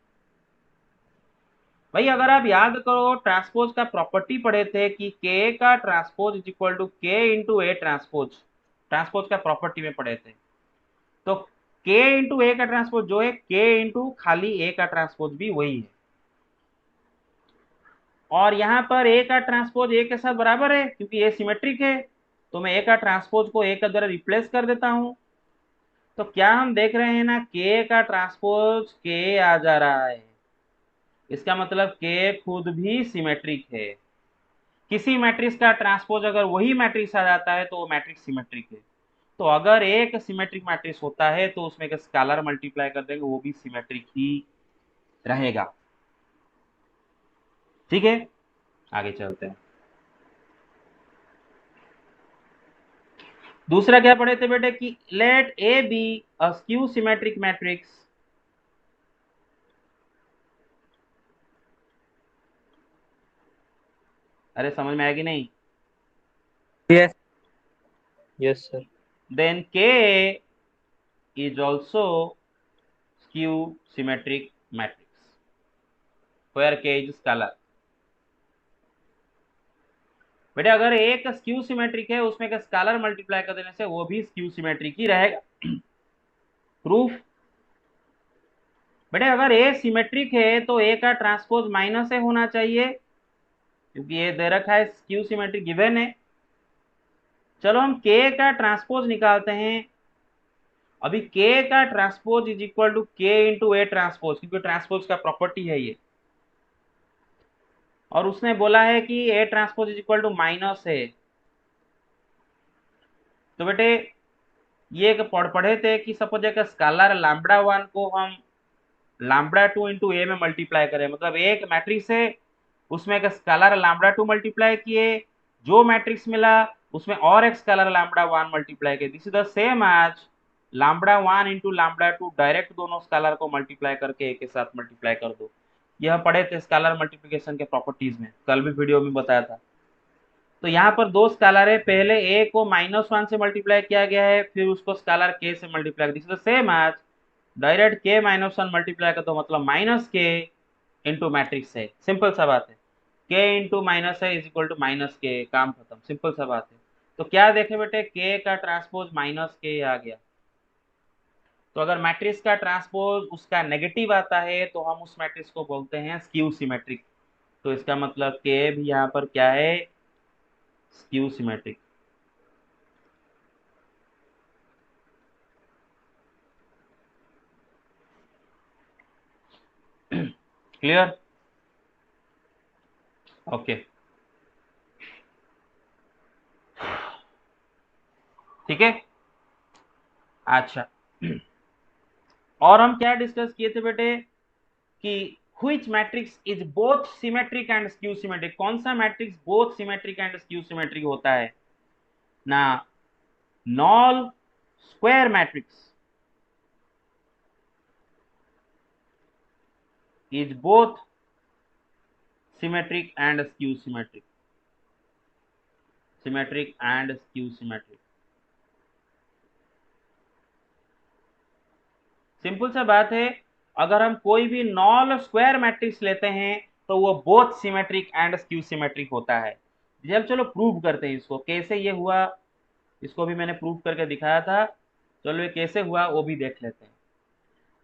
भाई अगर आप याद करो ट्रांसपोज का प्रॉपर्टी पढ़े थे कि के K transpose is equal to K into A transpose, transpose का प्रॉपर्टी में पढ़े थे। तो के इंटू ए का ट्रांसपोज जो है के इंटू खाली ए का ट्रांसपोज भी वही है, और यहाँ पर ए का ट्रांसपोज ए के साथ बराबर है क्योंकि ए सिमेट्रिक है, तो मैं ए का ट्रांसपोज को ए के द्वारा रिप्लेस कर देता हूं। तो क्या हम देख रहे हैं ना, के का ट्रांसपोज के आ जा रहा है, इसका मतलब के खुद भी सिमेट्रिक है। किसी मैट्रिक्स का ट्रांसपोज अगर वही मैट्रिक्स आ जाता है तो वो मैट्रिक्स सिमेट्रिक है। तो अगर एक सिमेट्रिक मैट्रिक्स होता है तो उसमें एक स्केलर मल्टीप्लाई कर देंगे वो भी सिमेट्रिक ही रहेगा। ठीक है, आगे चलते हैं। दूसरा क्या पढ़े थे बेटे कि let A B a skew symmetric matrix. अरे समझ में आएगी नहीं? Yes. Yes, sir. Then K is also skew symmetric matrix where K is scalar. बेटे अगर एक स्क्यू सिमेट्रिक है उसमें का स्केलर मल्टीप्लाई कर देने से वो भी स्क्यू सिमेट्रिक ही रहेगा। प्रूफ, बेटे अगर ए सिमेट्रिक है तो ए का ट्रांसपोज माइनस ए होना चाहिए क्योंकि ये दे रखा है स्क्यू सिमेट्रिक गिवन है। चलो हम के का ट्रांसपोज निकालते हैं। अभी के K transpose is equal to K into A transpose, क्योंकि ट्रांसपोज का प्रॉपर्टी है ये, और उसने बोला है कि A transpose is equal to minus है। तो बेटे ये एक पढ़े थे कि सपोज एक स्केलर लैम्बडा 1 को हम लैम्बडा 2 इंटू ए में मल्टीप्लाई करें, मतलब एक मैट्रिक्स है उसमें एक स्केलर लैम्बडा 2 मल्टीप्लाई किए, जो मैट्रिक्स मिला उसमें और एक स्केलर लैम्बडा 1 मल्टीप्लाई किए। This is the same as lambda 1 into lambda 2, direct दोनों स्केलर को मल्टीप्लाई करके एक के साथ मल्टीप्लाई कर दो। यह पढ़े थे स्केलर मल्टीप्लिकेशन के प्रॉपर्टीज में, कल भी वीडियो में बताया था। तो यहाँ पर दो स्केलर है, पहले ए को -1 से मल्टीप्लाई किया गया है, फिर उसको स्केलर के से multiply, this is the same as direct K -1 multiply कर दो, मतलब माइनस के इंटू मैट्रिक्स है। सिंपल सा बात है, के इंटू माइनस है इज इक्वल टू माइनस के, काम खत्म, सिंपल सा बात है। तो क्या देखे बेटे, के का ट्रांसपोज माइनस के आ गया। तो अगर मैट्रिक्स का ट्रांसपोज उसका नेगेटिव आता है तो हम उस मैट्रिक्स को बोलते हैं स्क्यू सिमेट्रिक। तो इसका मतलब के भी यहाँ पर क्या है, स्क्यू सिमेट्रिक। क्लियर? ओके, ठीक है। अच्छा, और हम क्या डिस्कस किए थे बेटे कि which matrix is both symmetric and skew symmetric, कौन सा matrix both symmetric and skew symmetric होता है ना, null square matrix is both symmetric and skew symmetric, symmetric and skew symmetric। Simple सा बात है, अगर हम कोई भी नॉन स्क्वायर मैट्रिक्स लेते हैं तो वो both symmetric and skew symmetric होता है। जब चलो प्रूव करते हैं इसको, कैसे ये हुआ, इसको भी मैंने प्रूव करके दिखाया था, चलो ये कैसे हुआ वो भी देख लेते हैं।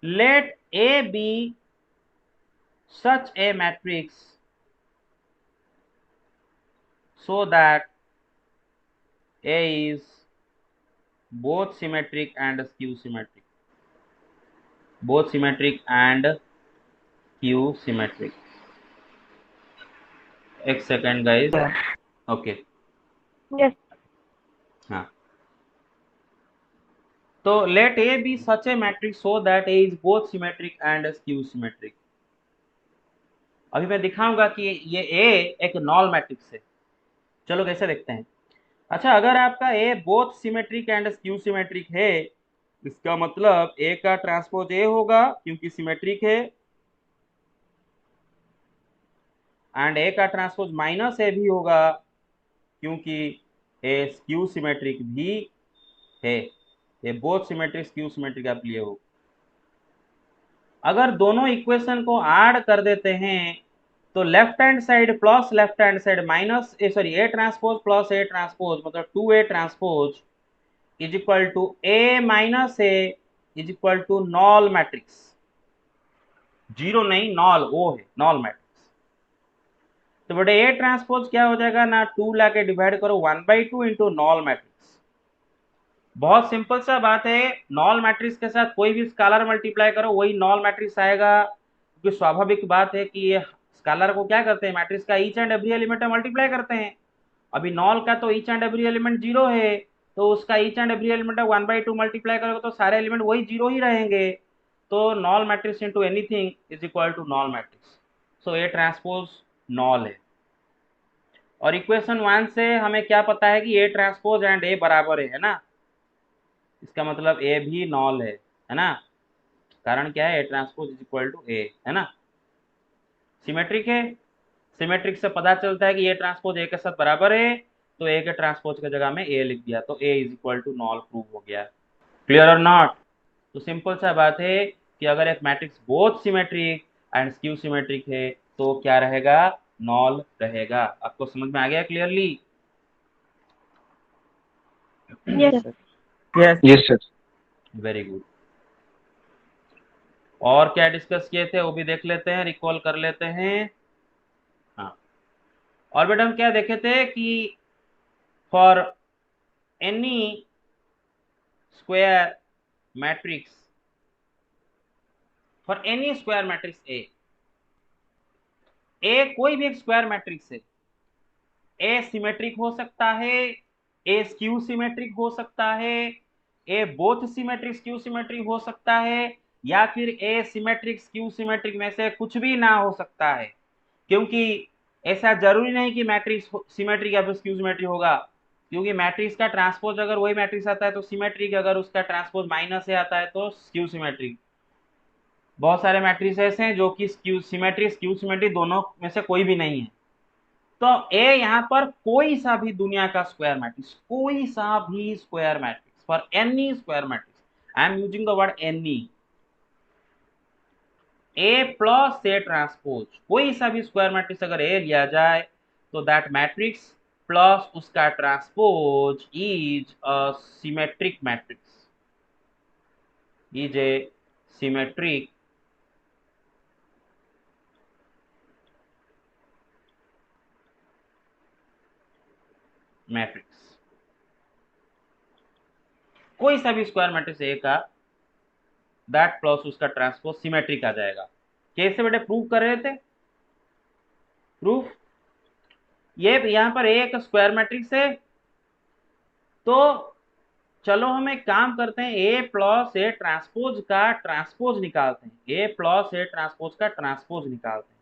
Let A B such a matrix so that A is both symmetric and skew symmetric, both symmetric and skew symmetric। एक सेकेंड गाइस, ओके, Yes. हाँ। तो let A be such a matrix so that A is both symmetric and skew symmetric। अभी मैं दिखाऊंगा कि ये A एक नॉल मैट्रिक्स है, चलो कैसे देखते हैं। अच्छा, अगर आपका A both symmetric and skew symmetric है, इसका मतलब ए का ट्रांसपोज ए होगा क्योंकि सिमेट्रिक है, एंड ए का ट्रांसपोज माइनस ए भी होगा क्योंकि ए स्क्यू सिमेट्रिक भी है। ये बोथ सिमेट्रिक स्क्यू सिमेट्रिक आप लिए हो। अगर दोनों इक्वेशन को ऐड कर देते हैं तो left hand side plus left hand side minus A transpose plus A transpose मतलब 2a transpose is equal to A minus A is equal to null matrix. Zero नहीं, नॉल ओ है, नॉल मैट्रिक्स। तो बेटे ए ट्रांसपोज क्या हो जाएगा ना, 2 ला के डिवाइड करो 1/2 इंटू नॉल मैट्रिक्स। बहुत सिंपल सा बात है, नॉल मैट्रिक्स के साथ कोई भी स्केलर मल्टीप्लाई करो वही नॉल मैट्रिक्स आएगा, क्योंकि स्वाभाविक बात है कि ये स्केलर को क्या करते हैं, मैट्रिक्स का each and every element multiply करते हैं। अभी नॉल का तो each and every element zero है, तो उसका each and every element 1/2 multiply करोगे तो सारे एलिमेंट वही जीरो ही रहेंगे। तो null matrix into anything is equal to null matrix. So A transpose null है। और इक्वेशन 1 से हमें क्या पता है कि ए ट्रांसपोज एंड ए बराबर है ना, इसका मतलब ए भी नॉल है ना। कारण क्या है, A transpose is equal to A, है ना। सिमेट्रिक है, सिमेट्रिक से पता चलता है कि ए ट्रांसपोज ए के साथ बराबर है, तो ए के ट्रांसपोज की जगह में ए लिख दिया, तो A is equal to null prove हो गया। क्लियर और नॉट। तो सिंपल सा बात है कि अगर एक matrix both symmetric and skew symmetric है तो क्या रहेगा, नॉल रहेगा। आपको समझ में आ गया clearly. Yes, sir. Yes, sir. Very good. और क्या डिस्कस किए थे वो भी देख लेते हैं, रिकॉल कर लेते हैं। हाँ, और बेटा हम क्या देखे थे कि for N E square matrix, for N E square matrix ए कोई भी एक स्क्वायर मैट्रिक्स है, ए सिमेट्रिक हो सकता है, ए स्क्यू सिमेट्रिक हो सकता है, ए बोथ सिमेट्रिक स्क्यू सिमेट्रिक हो सकता है, या फिर ए सिमेट्रिक स्क्यू सिमेट्रिक में से कुछ भी ना हो सकता है। क्योंकि ऐसा जरूरी नहीं कि मैट्रिक्स सिमेट्रिक या फिर स्क्यू सिमेट्रिक होगा, क्योंकि मैट्रिक्स का ट्रांसपोज अगर वही मैट्रिक्स आता है तो सिमेट्रिक, अगर उसका ट्रांसपोज माइनस से आता है तो स्क्यू सिमेट्रिक। बहुत सारे मैट्रिक्स ऐसे हैं जो कि स्क्यू सिमेट्रिक दोनों में से कोई भी नहीं है। तो ए यहाँ पर कोई सा भी दुनिया का स्क्वायर मैट्रिक्स, कोई सा भी square matrix, for N E square matrix, I am using the word any, A plus A transpose, कोई सा भी स्क्वायर मैट्रिक्स अगर ए लिया जाए तो दैट मैट्रिक्स प्लस उसका transpose is a symmetric matrix, is a symmetric matrix. कोई सा भी स्क्वायर मैट्रिक्स ए का दैट प्लस उसका ट्रांसपोज सिमेट्रिक आ जाएगा। कैसे बेटे प्रूव कर रहे थे, प्रूफ ये यहाँ पर एक स्क्वायर मैट्रिक्स है, तो चलो हम एक काम करते हैं, ए प्लस ए ट्रांसपोज का ट्रांसपोज निकालते हैं, ए प्लस ए ट्रांसपोज का ट्रांसपोज निकालते हैं।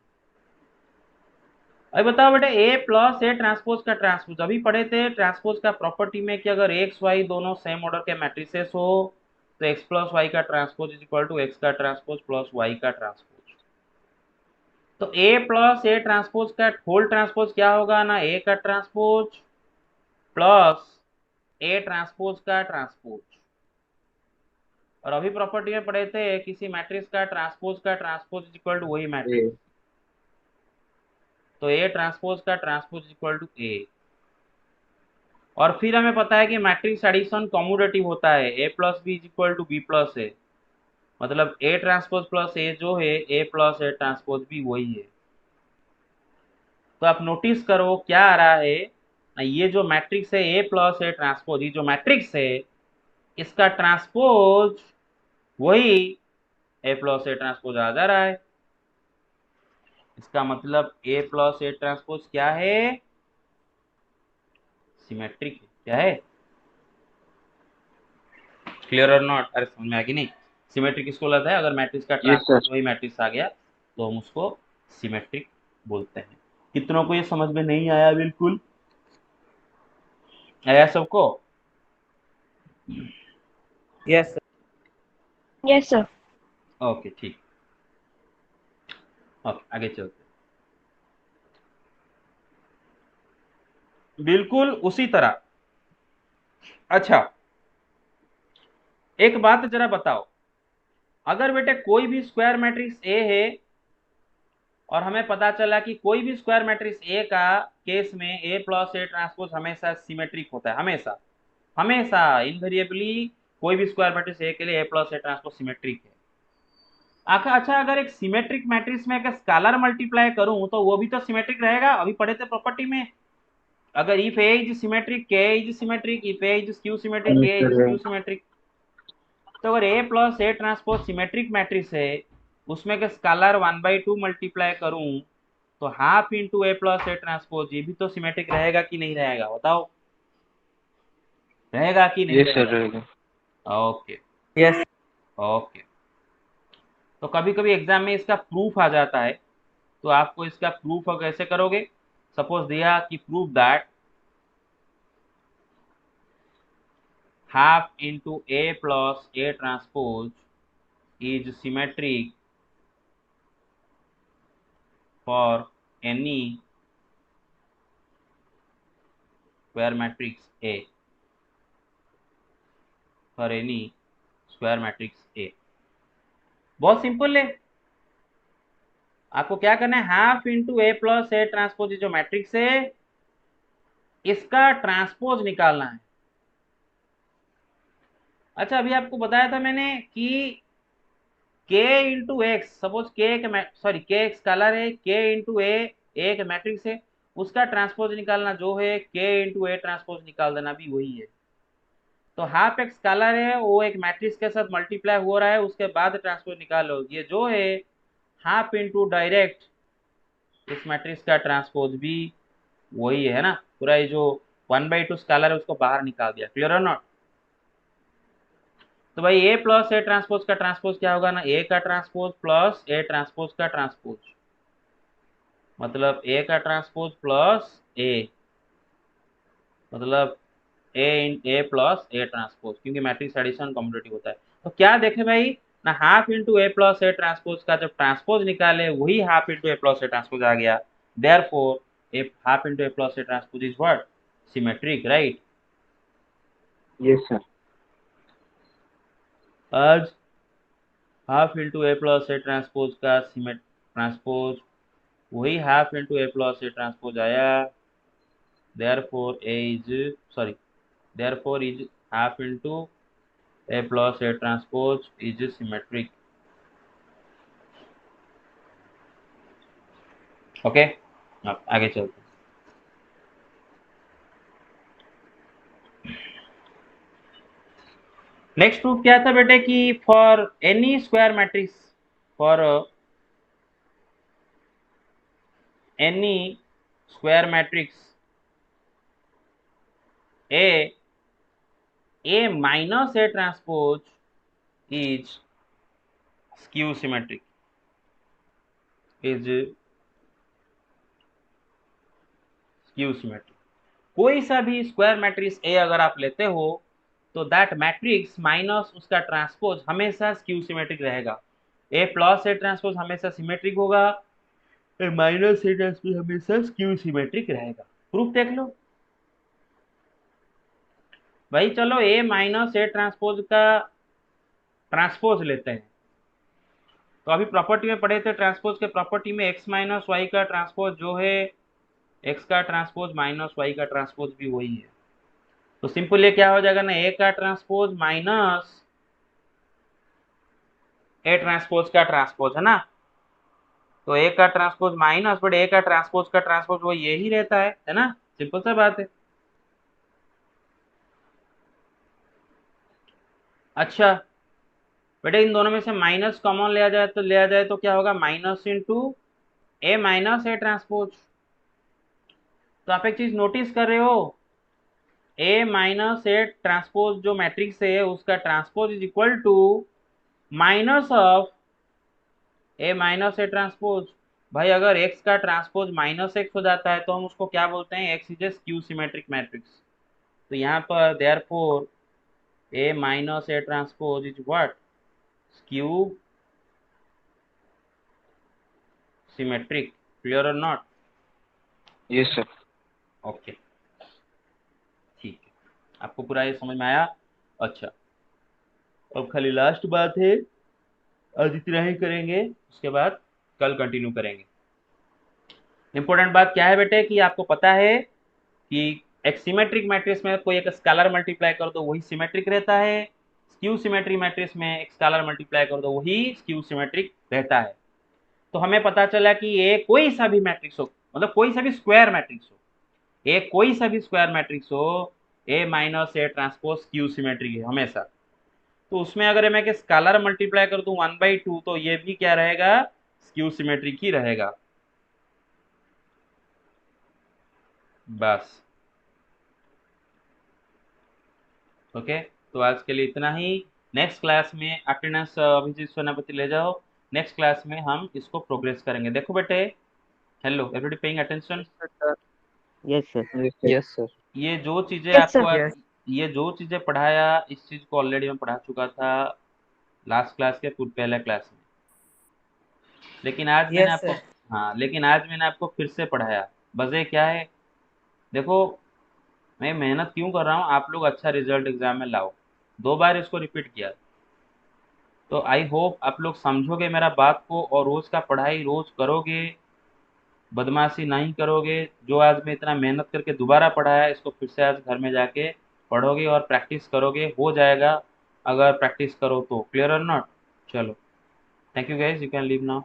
अभी बताओ बेटे, ए प्लस ए ट्रांसपोज का ट्रांसपोज, अभी पढ़े थे ट्रांसपोज का प्रॉपर्टी में कि अगर एक्स वाई दोनों सेम ऑर्डर के मैट्रिसेस हो तो एक्स प्लस वाई का transpose is equal to X का ट्रांसपोज प्लस वाई का ट्रांसपोज। तो ए प्लस ए ट्रांसपोज का होल ट्रांसपोज क्या होगा ना, ए का ट्रांसपोज प्लस ए ट्रांसपोज का ट्रांसपोज। और अभी प्रॉपर्टी में पढ़े थे किसी मैट्रिक्स का ट्रांसपोज इज इक्वल टू वही मैट्रिक्स, तो ए ट्रांसपोज का ट्रांसपोज इज इक्वल टू ए। और फिर हमें पता है कि मैट्रिक्स एडिशन कॉम्यूटेटिव होता है, A plus B is equal to B plus A, मतलब ए ट्रांसपोज प्लस ए जो है ए प्लस ए ट्रांसपोज भी वही है। तो आप नोटिस करो क्या आ रहा है, ये जो मैट्रिक्स है ए प्लस ए ट्रांसपोज, ये जो मैट्रिक्स है इसका ट्रांसपोज वही ए प्लस ए ट्रांसपोज आ जा रहा है। इसका मतलब ए प्लस ए ट्रांसपोज क्या है, सिमेट्रिक है। क्या है, क्लियर और नॉट। अरे समझ में आ गई नहीं, सिमेट्रिक किसको लगता है, अगर मैट्रिक्स का ट्रांसपोज वही मैट्रिक्स आ गया तो हम उसको सिमेट्रिक बोलते हैं। कितनों को ये समझ में नहीं आया बिल्कुल, आया सबको? Yes sir. Yes, sir. Okay ठीक। ओके आगे चलते। बिल्कुल उसी तरह। अच्छा, एक बात जरा बताओ, अगर बेटे कोई भी स्क्वायर मैट्रिक्स ए है और हमें पता चला कि कोई भी स्क्वायर मैट्रिक्स ए का केस में ए प्लस ए ट्रांसपोज हमेशा सिमेट्रिक होता है, हमेशा हमेशा इनवेरिएबली कोई भी स्क्वायर मैट्रिक्स ए के लिए ए प्लस ए ट्रांसपोज सिमेट्रिक है। अच्छा, अगर एक सिमेट्रिक मैट्रिक्स में अगर स्केलर मल्टीप्लाई करूं तो वो भी तो सिमेट्रिक रहेगा, अभी पढ़े थे प्रॉपर्टी में। अगर if A is symmetric k is symmetric, if A is skew symmetric k is skew symmetric. तो अगर A plus A transpose symmetric matrix है, उसमें अगर स्केलर 1/2 मल्टीप्लाई करूं तो half into A plus A transpose ये भी तो सिमेट्रिक रहेगा कि नहीं रहेगा, बताओ, रहेगा कि नहीं यस सर रहेगा? रहेगा। ओके। यस। ओके, तो कभी कभी एग्जाम में इसका प्रूफ आ जाता है, तो आपको इसका प्रूफ कैसे करोगे? सपोज दिया कि proof that half into A plus A transpose is symmetric for N E square matrix A, for N E square matrix ए। बहुत सिंपल है, आपको क्या करना है, half into A plus A transpose जो मैट्रिक्स है इसका ट्रांसपोज निकालना है। अच्छा, अभी आपको बताया था मैंने कि के इंटू एक्स, सपोज के एक सॉरी के एक स्केलर है, के इंटू ए एक मैट्रिक्स है, उसका ट्रांसपोज निकालना जो है के इंटू ए ट्रांसपोज निकाल देना भी वही है। तो हाफ एक स्केलर है, वो एक मैट्रिक्स के साथ मल्टीप्लाई हो रहा है, उसके बाद ट्रांसपोज निकालो, ये जो है हाफ इंटू डायरेक्ट इस मैट्रिक्स का ट्रांसपोज भी वही है ना, पूरा ये जो 1/2 स्केलर है उसको बाहर निकाल दिया। क्लियर और नॉट? तो भाई ए प्लस ए ट्रांसपोज का ट्रांसपोज क्या होगा ना, ए का ट्रांसपोज प्लस ए ट्रांसपोज का ट्रांसपोज, मतलब ए का ट्रांसपोज प्लस ए, मतलब ए प्लस ए ट्रांसपोज, क्योंकि मैट्रिक्स एडिशन कम्यूटेटिव होता है। तो क्या देखे भाई ना, half into A plus A transpose का जब ट्रांसपोज निकाले वही half into A plus A transpose आ गया। Therefore A half into A plus A transpose is what, symmetric, right? Yes sir. आज half into A plus A transpose का सिमेट ट्रांसपोज वही half into A plus A transpose आया। therefore a is sorry therefore is half into a plus a transpose is symmetric. Okay, अब आगे चलते। नेक्स्ट प्रूफ क्या था बेटे कि for N E square matrix, for N E square matrix A minus A transpose is skew symmetric, is skew symmetric. कोई सा भी स्क्वायर मैट्रिक्स ए अगर आप लेते हो तो दैट मैट्रिक्स माइनस उसका ट्रांसपोज हमेशा स्क्यू सिमेट्रिक रहेगा। ए प्लस ए ट्रांसपोज हमेशा सिमेट्रिक होगा, ए माइनस ए ट्रांसपोज हमेशा स्क्यू सिमेट्रिक रहेगा। प्रूफ देख लो भाई, चलो ए माइनस ए ट्रांसपोज का ट्रांसपोज लेते हैं। तो अभी प्रॉपर्टी में पढ़े थे, ट्रांसपोज के प्रॉपर्टी में एक्स माइनस वाई का ट्रांसपोज जो है एक्स का ट्रांसपोज माइनस वाई का ट्रांसपोज भी वही है। तो सिंपल ये क्या हो जाएगा ना, ए का ट्रांसपोज माइनस ए ट्रांसपोज का ट्रांसपोज है ना, तो ए का ट्रांसपोज माइनस बट ए का ट्रांसपोज का ट्रांसपोज वो यही रहता है ना, सिंपल सा बात है। अच्छा बेटे, इन दोनों में से माइनस कॉमन लिया जाए तो क्या होगा, minus into A minus A transpose. तो आप एक चीज नोटिस कर रहे हो, ए माइनस ए ट्रांसपोज जो मैट्रिक्स है उसका transpose is equal to minus of A minus A transpose. भाई अगर x का ट्रांसपोज माइनस एक्स हो जाता है तो हम उसको क्या बोलते हैं, x is A skew symmetric matrix. तो यहाँ पर therefore A minus A transpose is what? Skew symmetric. Clear or not? Yes, sir. Okay. ठीक है, आपको पूरा ये समझ में आया? अच्छा, अब खाली लास्ट बात है, आज इतना ही करेंगे, उसके बाद कल कंटिन्यू करेंगे। इंपॉर्टेंट बात क्या है बेटे कि आपको पता है कि एक सिमेट्रिक मैट्रिक्स में कोई एक स्केलर मल्टीप्लाई कर दो वही सिमेट्रिक रहता है, स्क्यू सिमेट्रिक मैट्रिक्स में एक स्केलर मल्टीप्लाई कर दो वही स्क्यू सिमेट्रिक रहता है। तो हमें पता चला कि ये कोई सा भी मैट्रिक्स हो, मतलब कोई सा भी स्क्वायर मैट्रिक्स हो, ए कोई सा भी स्क्वायर मैट्रिक्स हो, A minus A transpose skew symmetric है हमेशा। तो उसमें अगर मैं स्केलर मल्टीप्लाई कर दूं 1/2 तो ये भी क्या रहेगा, स्क्यू सिमेट्रिक ही रहेगा। बस ओके, तो आज के लिए इतना ही। नेक्स्ट क्लास में अटेंडेंस अभिजीत सोनापति ले जाओ, नेक्स्ट क्लास में हम इसको प्रोग्रेस करेंगे। देखो बेटे, hello everybody paying attention. Yes, sir. Yes, sir. Yes, sir. ये जो चीजें Yes, आपको sir. Yes. ये जो चीजें पढ़ाया, इस चीज को ऑलरेडी मैं पढ़ा चुका था लास्ट क्लास के पहले क्लास में, लेकिन आज मैंने Yes, आपको, sir. हाँ लेकिन आज मैंने आपको फिर से पढ़ाया। वजह क्या है, देखो मैं मेहनत क्यों कर रहा हूँ, आप लोग अच्छा रिजल्ट एग्जाम में लाओ। 2 बार इसको रिपीट किया, तो आई होप आप लोग समझोगे मेरा बात को और रोज का पढ़ाई रोज करोगे, बदमाशी नहीं करोगे। जो आज मैं इतना मेहनत करके दोबारा पढ़ाया इसको फिर से आज घर में जाके पढ़ोगे और प्रैक्टिस करोगे, हो जाएगा अगर प्रैक्टिस करो तो। क्लियर और नॉट? चलो, thank you guys, you can leave now.